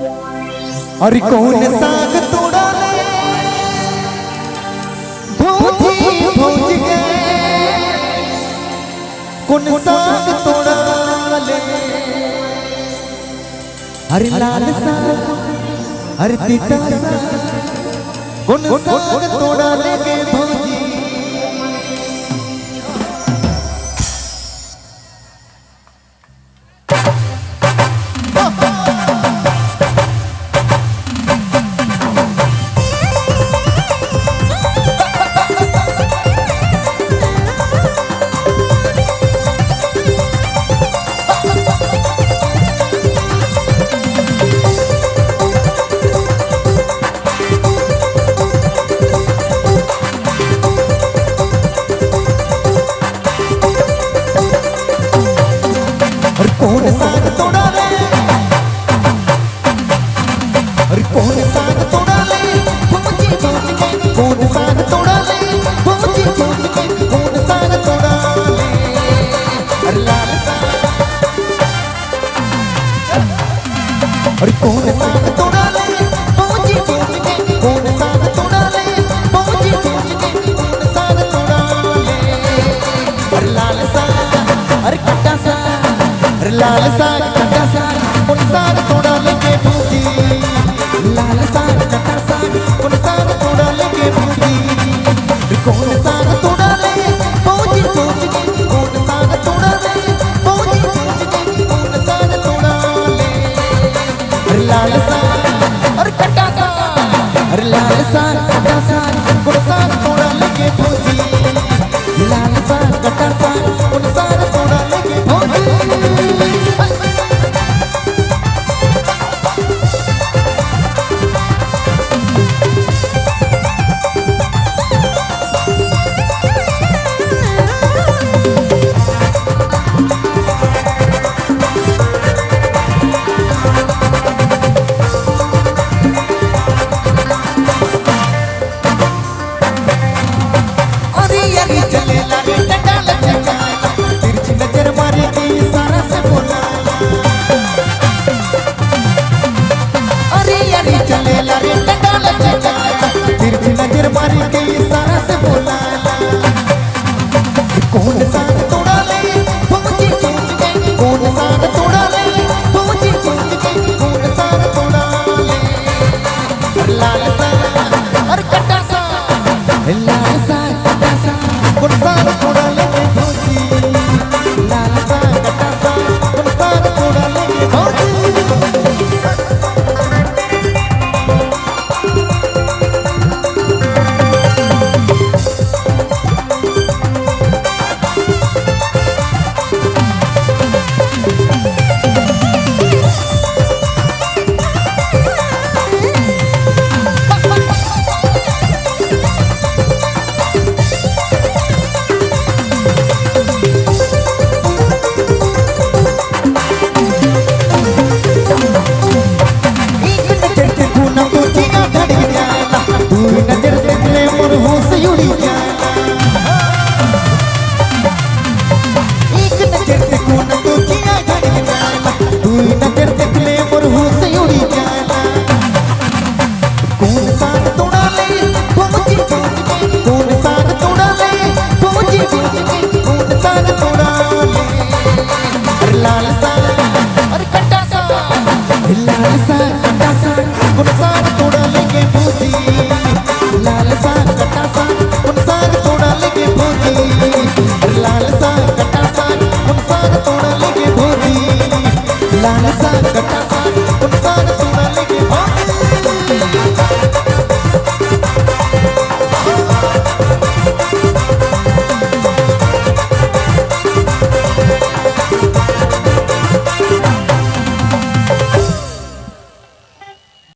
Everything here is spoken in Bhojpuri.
और कौन साग तोड़ा ले भूज गए, कौन साग तोड़ा ले, अरे लाल साग अरे पीता साग, कौन साग तोड़ा लेके भौजी। कौन साग तोड़ा ले, अरे कौन साग तोड़ा ले भौजी भौज के, कौन साग तोड़ा ले भौजी भौज के, कौन साग तोड़ा ले, अरे लाल साग, अरे कौन साग तोड़ा ले भौजी भौज के, कौन साग तोड़ा ले भौजी भौज के, कौन साग तोड़ा ले, अरे लाल साग अरे खट्टा साग, लाल साग खट्टा साग, कौन साग तोड़ा लेके भौजी, लाल साग खट्टा साग, कौन साग तोड़ा लेके भौजी, कौन साग तोड़ा ले भौजी भौज के, कौन साग तोड़ा ले भौजी भौज के, कौन साग तोड़ा ले, अरे लाल साग अरे खट्टा साग, अरे लाल साग खट्टा साग, कौन साग तोड़ा लेके भौजी, लाल साग खट्टा साग, कौन साग तोड़ा लेके भौजी। कौन साग तोड़ा ले भौजी भौज के, कौन साग तोड़ा ले भौजी भौज के, कौन साग तोड़ा ले, अरे लाल साग अरे खट्टा साग, लाल साग खट्टा साग, कौन साग तोड़ा लेके भौजी, लाल साग खट्टा साग, कौन साग तोड़ा लेके भौजी। कौन साग तोड़ा ले भौजी भौज के, कौन साग तोड़ा ले भौजी भौज के, कौन साग तोड़ा ले, अरे लाल साग अरे खट्टा साग, लाल साग खट्टा साग, कौन साग तोड़ा